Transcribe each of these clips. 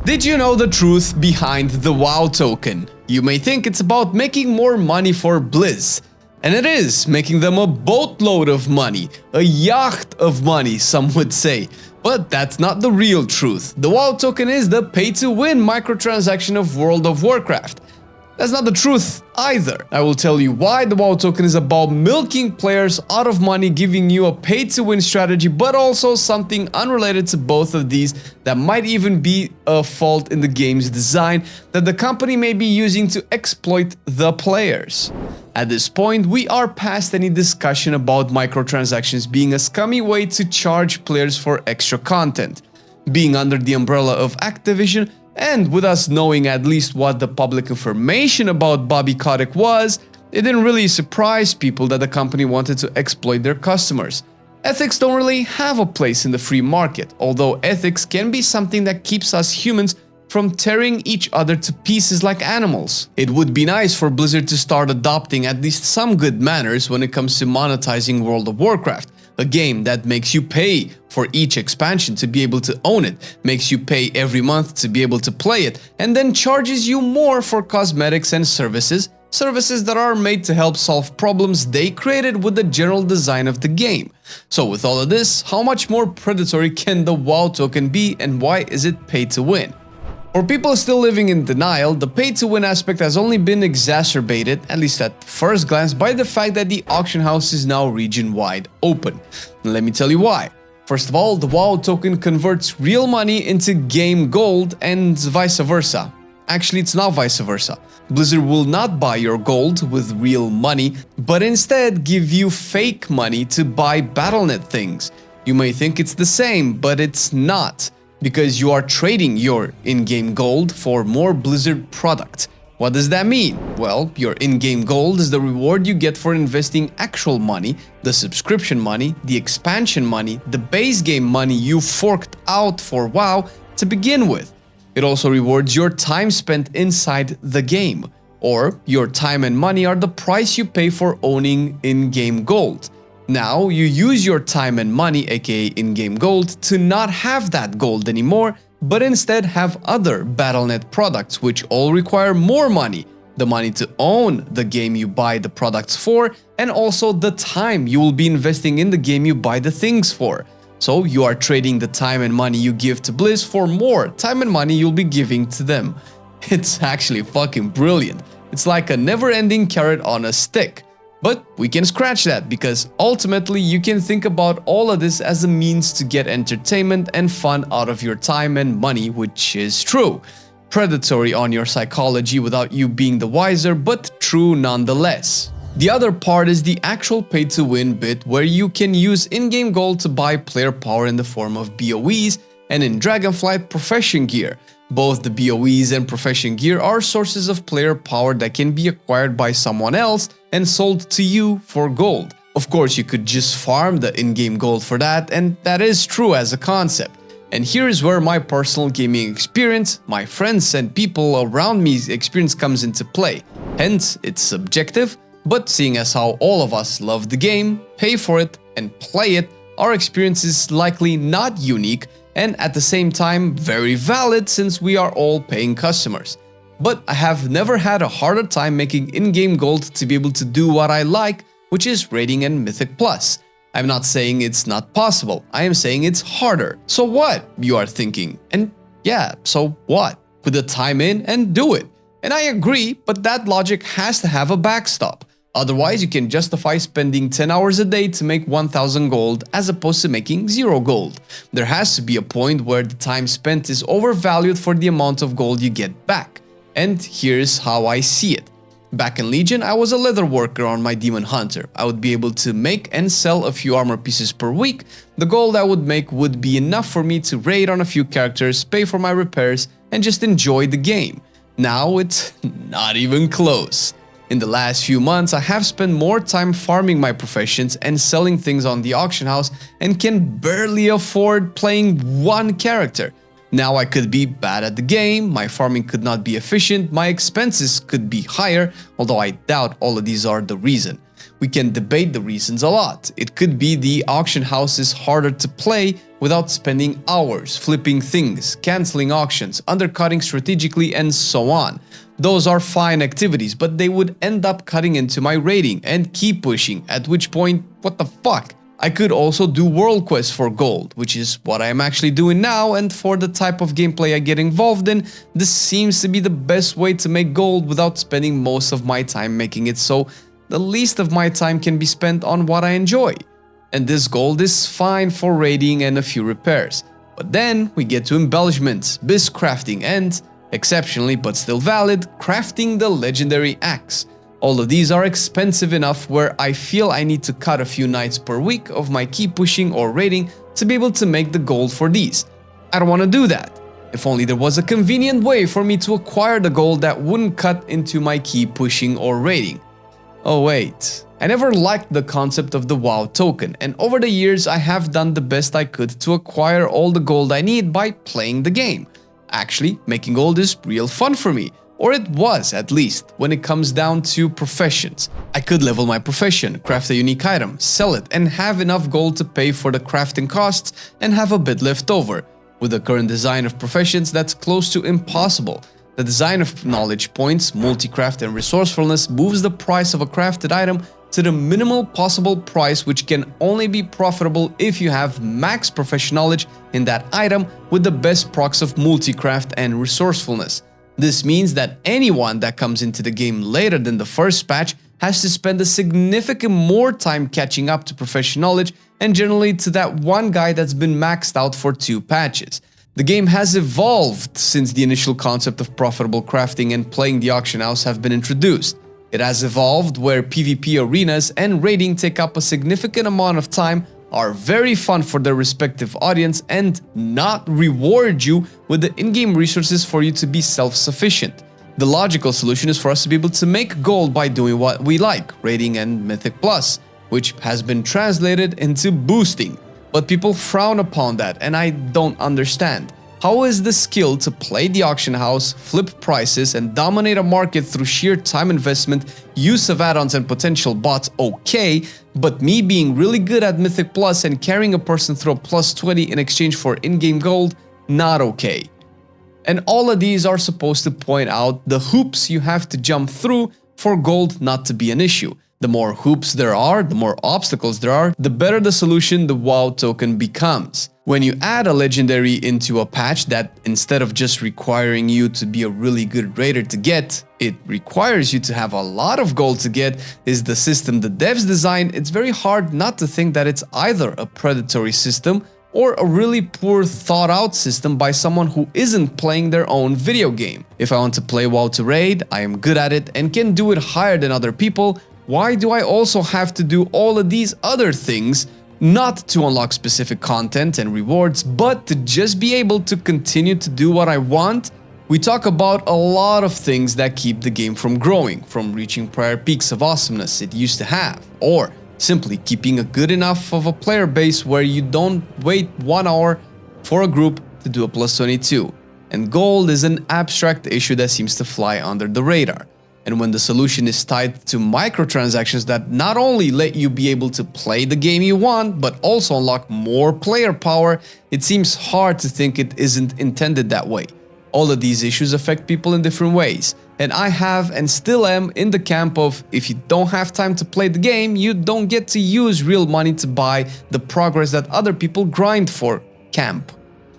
Did you know the truth behind the WoW token? You may think it's about making more money for Blizz. And it is, making them a boatload of money, a yacht of money, some would say. But that's not the real truth. The WoW token is the pay-to-win microtransaction of World of Warcraft. That's not the truth either. I will tell you why the WoW token is about milking players out of money, giving you a pay-to-win strategy, but also something unrelated to both of these that might even be a fault in the game's design that the company may be using to exploit the players. At this point, we are past any discussion about microtransactions being a scummy way to charge players for extra content. Being under the umbrella of Activision, and with us knowing at least what the public information about Bobby Kotick was, it didn't really surprise people that the company wanted to exploit their customers. Ethics don't really have a place in the free market, although ethics can be something that keeps us humans from tearing each other to pieces like animals. It would be nice for Blizzard to start adopting at least some good manners when it comes to monetizing World of Warcraft. A game that makes you pay for each expansion to be able to own it, makes you pay every month to be able to play it, and then charges you more for cosmetics and services that are made to help solve problems they created with the general design of the game. So with all of this, how much more predatory can the WoW token be, and why is it pay to win? For people still living in denial, the pay-to-win aspect has only been exacerbated, at least at first glance, by the fact that the auction house is now region-wide open. Let me tell you why. First of all, the WoW token converts real money into game gold and vice versa. Actually, it's not vice versa. Blizzard will not buy your gold with real money, but instead give you fake money to buy Battle.net things. You may think it's the same, but it's not, because you are trading your in-game gold for more Blizzard product. What does that mean? Well, your in-game gold is the reward you get for investing actual money, the subscription money, the expansion money, the base game money you forked out for WoW to begin with. It also rewards your time spent inside the game, or your time and money are the price you pay for owning in-game gold. Now, you use your time and money, aka in-game gold, to not have that gold anymore, but instead have other Battle.net products which all require more money. The money to own the game you buy the products for, and also the time you will be investing in the game you buy the things for. So you are trading the time and money you give to Blizz for more time and money you'll be giving to them. It's actually fucking brilliant. It's like a never-ending carrot on a stick. But we can scratch that, because ultimately you can think about all of this as a means to get entertainment and fun out of your time and money, which is true. Predatory on your psychology without you being the wiser, but true nonetheless. The other part is the actual pay-to-win bit, where you can use in-game gold to buy player power in the form of BOEs and in Dragonflight profession gear. Both the BOEs and profession gear are sources of player power that can be acquired by someone else and sold to you for gold. Of course, you could just farm the in-game gold for that, and that is true as a concept. And here is where my personal gaming experience, my friends and people around me's experience comes into play. Hence, it's subjective, but seeing as how all of us love the game, pay for it, and play it, our experience is likely not unique, and at the same time very valid, since we are all paying customers. But I have never had a harder time making in-game gold to be able to do what I like, which is raiding and Mythic Plus. I'm not saying it's not possible, I am saying it's harder. So what, you are thinking? And yeah, so what? Put the time in and do it. And I agree, but that logic has to have a backstop. Otherwise, you can justify spending 10 hours a day to make 1000 gold as opposed to making 0 gold. There has to be a point where the time spent is overvalued for the amount of gold you get back. And here's how I see it. Back in Legion, I was a leather worker on my Demon Hunter. I would be able to make and sell a few armor pieces per week. The gold I would make would be enough for me to raid on a few characters, pay for my repairs, and just enjoy the game. Now it's not even close. In the last few months, I have spent more time farming my professions and selling things on the auction house, and can barely afford playing one character. Now I could be bad at the game, my farming could not be efficient, my expenses could be higher, although I doubt all of these are the reason. We can debate the reasons a lot. It could be the auction house is harder to play without spending hours flipping things, canceling auctions, undercutting strategically, and so on. Those are fine activities, but they would end up cutting into my rating and keep pushing, at which point, what the fuck? I could also do world quests for gold, which is what I am actually doing now, and for the type of gameplay I get involved in, this seems to be the best way to make gold without spending most of my time making it so the least of my time can be spent on what I enjoy. And this gold is fine for raiding and a few repairs. But then we get to embellishments, biz crafting, and, exceptionally but still valid, crafting the legendary axe. All of these are expensive enough where I feel I need to cut a few nights per week of my key pushing or raiding to be able to make the gold for these. I don't want to do that. If only there was a convenient way for me to acquire the gold that wouldn't cut into my key pushing or raiding. Oh wait, I never liked the concept of the WoW token, and over the years I have done the best I could to acquire all the gold I need by playing the game. Actually, making gold is real fun for me, or it was at least, when it comes down to professions. I could level my profession, craft a unique item, sell it, and have enough gold to pay for the crafting costs and have a bit left over. With the current design of professions, that's close to impossible. The design of knowledge points, multi-craft, and resourcefulness moves the price of a crafted item to the minimal possible price, which can only be profitable if you have max profession knowledge in that item with the best procs of multi-craft and resourcefulness. This means that anyone that comes into the game later than the first patch has to spend a significant more time catching up to profession knowledge and generally to that one guy that's been maxed out for 2 patches. The game has evolved since the initial concept of profitable crafting and playing the auction house have been introduced. It has evolved where PvP arenas and raiding take up a significant amount of time, are very fun for their respective audience, and not reward you with the in-game resources for you to be self-sufficient. The logical solution is for us to be able to make gold by doing what we like, raiding and Mythic Plus, which has been translated into boosting. But people frown upon that, and I don't understand. How is the skill to play the auction house, flip prices, and dominate a market through sheer time investment, use of add-ons and potential bots okay, but me being really good at Mythic Plus and carrying a person through a plus 20 in exchange for in-game gold, not okay? And all of these are supposed to point out the hoops you have to jump through for gold not to be an issue. The more hoops there are, the more obstacles there are, the better the solution the WoW token becomes. When you add a legendary into a patch that, instead of just requiring you to be a really good raider to get, it requires you to have a lot of gold to get, is the system the devs design, it's very hard not to think that it's either a predatory system or a really poor thought out system by someone who isn't playing their own video game. If I want to play WoW to raid, I am good at it and can do it higher than other people. Why do I also have to do all of these other things, not to unlock specific content and rewards, but to just be able to continue to do what I want? We talk about a lot of things that keep the game from growing, from reaching prior peaks of awesomeness it used to have, or simply keeping a good enough of a player base where you don't wait 1 hour for a group to do a plus 22. And gold is an abstract issue that seems to fly under the radar. And when the solution is tied to microtransactions that not only let you be able to play the game you want, but also unlock more player power, it seems hard to think it isn't intended that way. All of these issues affect people in different ways, and I have and still am in the camp of, if you don't have time to play the game, you don't get to use real money to buy the progress that other people grind for camp.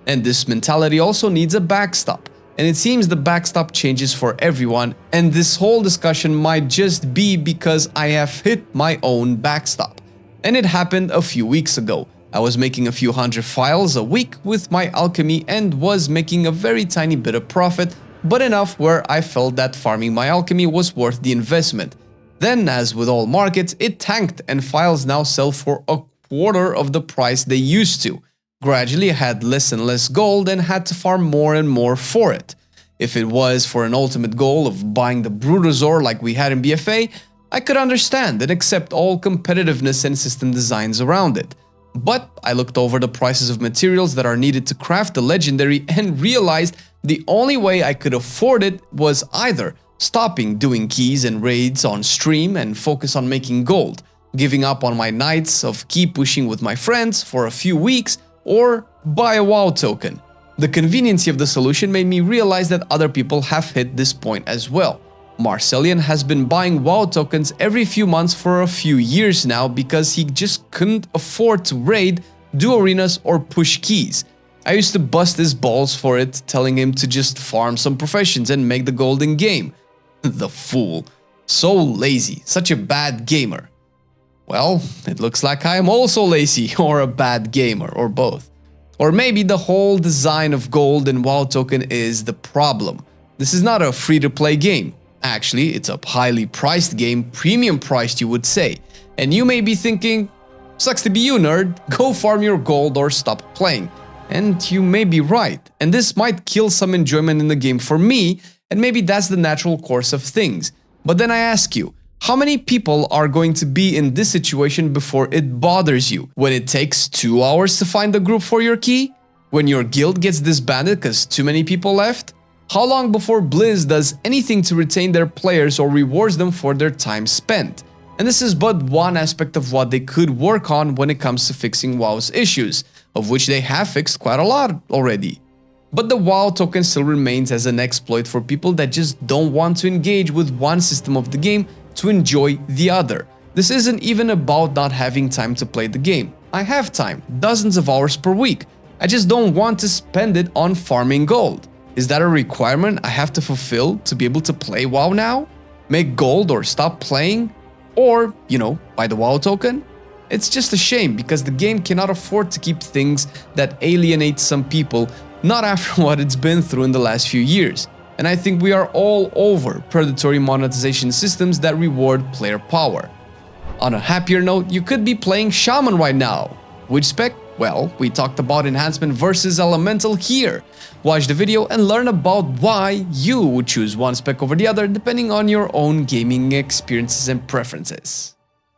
And this mentality also needs a backstop. And it seems the backstop changes for everyone, and this whole discussion might just be because I have hit my own backstop. And it happened a few weeks ago. I was making a few hundred files a week with my alchemy and was making a very tiny bit of profit, but enough where I felt that farming my alchemy was worth the investment. Then, as with all markets, it tanked and files now sell for a quarter of the price they used to. Gradually, I had less and less gold and had to farm more and more for it. If it was for an ultimate goal of buying the Brutosaur like we had in BFA, I could understand and accept all competitiveness and system designs around it. But I looked over the prices of materials that are needed to craft the legendary and realized the only way I could afford it was either stopping doing keys and raids on stream and focus on making gold, giving up on my nights of key pushing with my friends for a few weeks, or buy a WoW token. The conveniency of the solution made me realize that other people have hit this point as well. Marcelian has been buying WoW tokens every few months for a few years now because he just couldn't afford to raid, do arenas, or push keys. I used to bust his balls for it, telling him to just farm some professions and make the golden game. The fool. So lazy, such a bad gamer. Well, it looks like I am also lazy or a bad gamer, or both. Or maybe the whole design of gold and WoW token is the problem. This is not a free-to-play game. Actually, it's a highly priced game, premium priced you would say. And you may be thinking, sucks to be you, nerd, go farm your gold or stop playing. And you may be right, and this might kill some enjoyment in the game for me, and maybe that's the natural course of things. But then I ask you, how many people are going to be in this situation before it bothers you? When it takes 2 hours to find the group for your key? When your guild gets disbanded because too many people left? How long before Blizz does anything to retain their players or rewards them for their time spent? And this is but one aspect of what they could work on when it comes to fixing WoW's issues, of which they have fixed quite a lot already. But the WoW token still remains as an exploit for people that just don't want to engage with one system of the game to enjoy the other. This isn't even about not having time to play the game. I have time, dozens of hours per week. I just don't want to spend it on farming gold. Is that a requirement I have to fulfill to be able to play WoW now? Make gold or stop playing? Or, buy the WoW token? It's just a shame because the game cannot afford to keep things that alienate some people, not after what it's been through in the last few years. And I think we are all over predatory monetization systems that reward player power. On a happier note, you could be playing Shaman right now. Which spec? Well, we talked about enhancement versus elemental here. Watch the video and learn about why you would choose one spec over the other depending on your own gaming experiences and preferences.